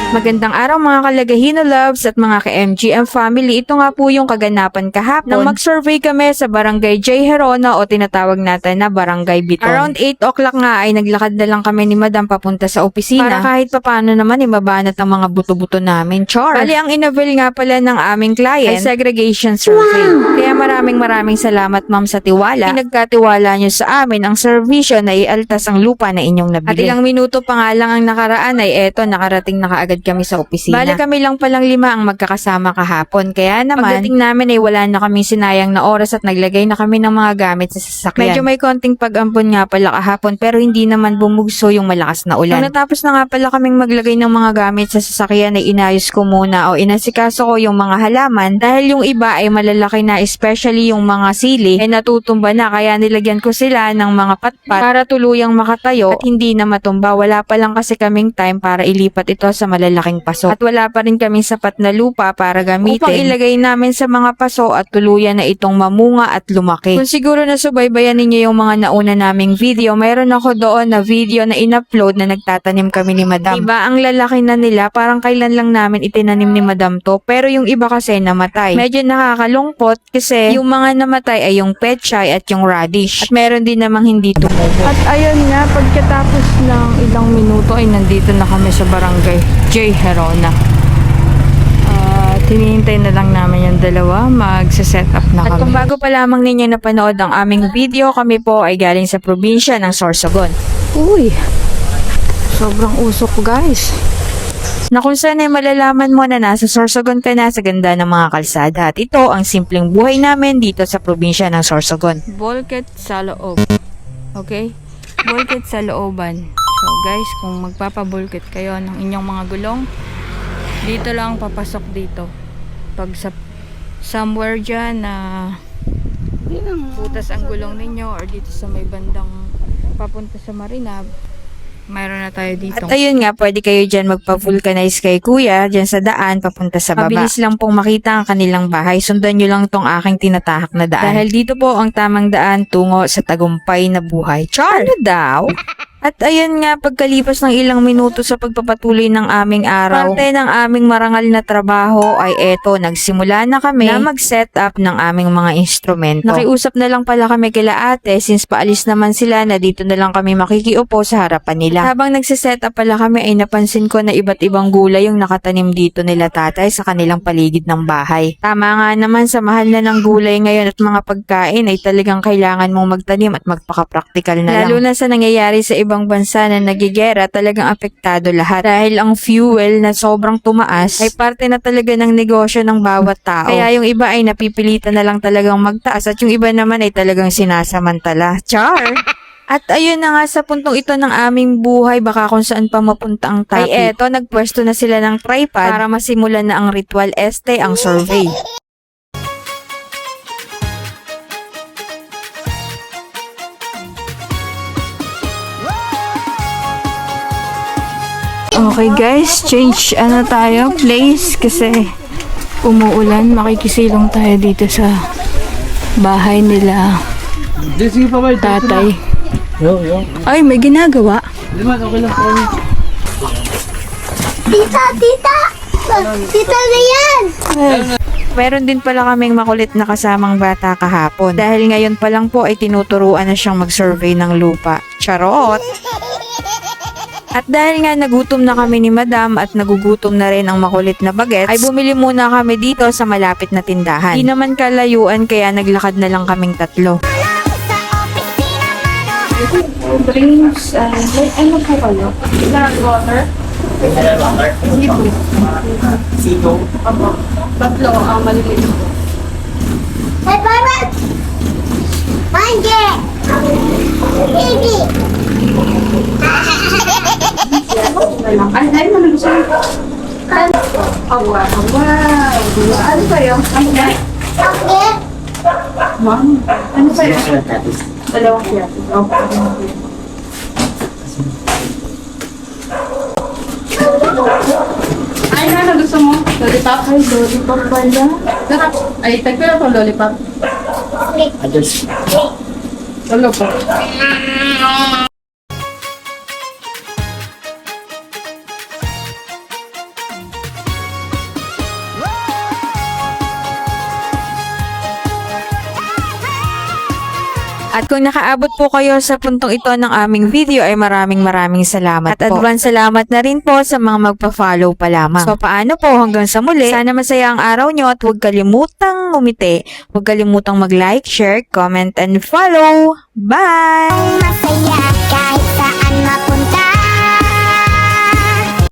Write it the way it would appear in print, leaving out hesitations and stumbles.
Magandang araw mga kalagahino loves at mga ka-MGM family. Ito nga po yung kaganapan kahapon nang mag-survey kami sa Barangay J. Herona o tinatawag natin na Barangay Biton. Around 8 o'clock nga ay naglakad na lang kami ni Madam papunta sa opisina para kahit papano naman mabanat ang mga buto-buto namin. Char! Bali ang inavail nga pala ng aming client ay segregation survey. Kaya maraming salamat ma'am sa tiwala. Pinagkatiwala nyo sa amin ang servisyo na ialtas ang lupa na inyong nabili. At ilang minuto pa nga lang ang nakaraan ay eto nakarating na kaagad kami sa opisina. Bali kami lang palang 5 ang magkakasama kahapon. Kaya naman, pagdating namin ay wala na kaming sinayang na oras at naglagay na kami ng mga gamit sa sasakyan. Medyo may konting pag-ampon nga pala kahapon pero hindi naman bumugso yung malakas na ulan. Nung natapos na nga pala kaming maglagay ng mga gamit sa sasakyan ay inayos ko muna o inasikaso ko yung mga halaman dahil yung iba ay malalaki na, especially yung mga sili ay natutumba na, kaya nilagyan ko sila ng mga patpat para tuluyang makatayo at hindi na matumba. Wala pa lang kasi kaming time para ilipat ito sa malalaking paso. At wala pa rin kaming sapat na lupa para gamitin upang ilagay namin sa mga paso at tuluyan na itong mamunga at lumaki. Kung siguro nasubaybayan ninyo yung mga nauna naming video, mayroon ako doon na video na in-upload na nagtatanim kami ni Madam. Diba ang lalaki na nila, parang kailan lang namin itinanim ni Madam to, pero yung iba kasi namatay. Medyo nakakalungkot kasi yung mga namatay ay yung pechay at yung radish. At meron din namang hindi tumubo. At ayun nga, pagkatapos ng ilang minuto ay nandito na kami sa Barangay J. Herona. Hinihintay na lang namin yung dalawa, magsa-set up na kami. At kung bago pa lamang ninyo napanood ang aming video, kami po ay galing sa probinsya ng Sorsogon. Uy, sobrang usok guys. Na kung saan ay malalaman mo na nasa Sorsogon ka na sa ganda ng mga kalsada. At ito ang simpleng buhay namin dito sa probinsya ng Sorsogon. Bulkhead sa loob. Okay? Bulkhead sa looban. So guys, kung magpapabulkhead kayo ng inyong mga gulong, dito lang papasok dito. Pag sa somewhere dyan na butas ang gulong ninyo or dito sa may bandang papunta sa Marina, mayroon na tayo dito. At ayun nga, pwede kayo dyan magpa-vulcanize kay kuya dyan sa daan papunta sa baba. Mabilis lang pong makita ang kanilang bahay. Sundan nyo lang tong aking tinatahak na daan. Dahil dito po ang tamang daan tungo sa tagumpay na buhay. Char! Ano daw? At ayun nga, pagkalipas ng ilang minuto sa pagpapatuloy ng aming araw, parte ng aming marangal na trabaho ay eto, nagsimula na kami na mag-set up ng aming mga instrumento. Nakiusap na lang pala kami kila ate since paalis naman sila na dito na lang kami makikiupo sa harapan nila. Habang nagsiset up pala kami ay napansin ko na iba't ibang gulay yung nakatanim dito nila tatay sa kanilang paligid ng bahay. Tama nga naman, sa mahal na ng gulay ngayon at mga pagkain ay talagang kailangan mong magtanim at magpaka-practical na lang. Lalo na sa nangyayari sa ibang bansa na nagigera, talagang apektado lahat. Dahil ang fuel na sobrang tumaas ay parte na talaga ng negosyo ng bawat tao. Kaya yung iba ay napipilitan na lang talagang magtaas at yung iba naman ay talagang sinasamantala. Char! At ayun na nga, sa puntong ito ng aming buhay, baka kung saan pa mapunta ang topic. Ay eto, nagpwesto na sila ng tripod para masimulan na ang ritual este, ang survey. Okay guys, change tayo place kasi umuulan. Makikisilong tayo dito sa bahay nila tatay. Ay, may ginagawa. Tita! Tita na yan! Meron din pala kaming makulit na kasamang bata kahapon. Dahil ngayon pa lang po ay tinuturuan na siyang mag-survey ng lupa. Charot! At dahil nga nagutom na kami ni Madam at nagugutom na rin ang makulit na bagets, ay bumili muna kami dito sa malapit na tindahan. Di naman kalayuan kaya naglakad na lang kaming tatlo. Drinks, ano po kayo? Water? Sito. Tatlo ang maliliit. Hey, Baba! Manje! Baby! Ay, ano gusto mo? Awa. Ano sa'yo? Okay? Ma'am? Ano sa'yo? Dalawang kaya. Ay, ano gusto mo? Lollipop? Ay, lollipop pala. Ay, tagpo na itong lollipop. Adults. Lollipop. At kung nakaabot po kayo sa puntong ito ng aming video ay maraming salamat at po. At advance salamat na rin po sa mga magpa-follow pa lamang. So paano po hanggang sa muli, sana masaya ang araw nyo at huwag kalimutang umiti, huwag kalimutang mag-like, share, comment, and follow. Bye! Masaya kahit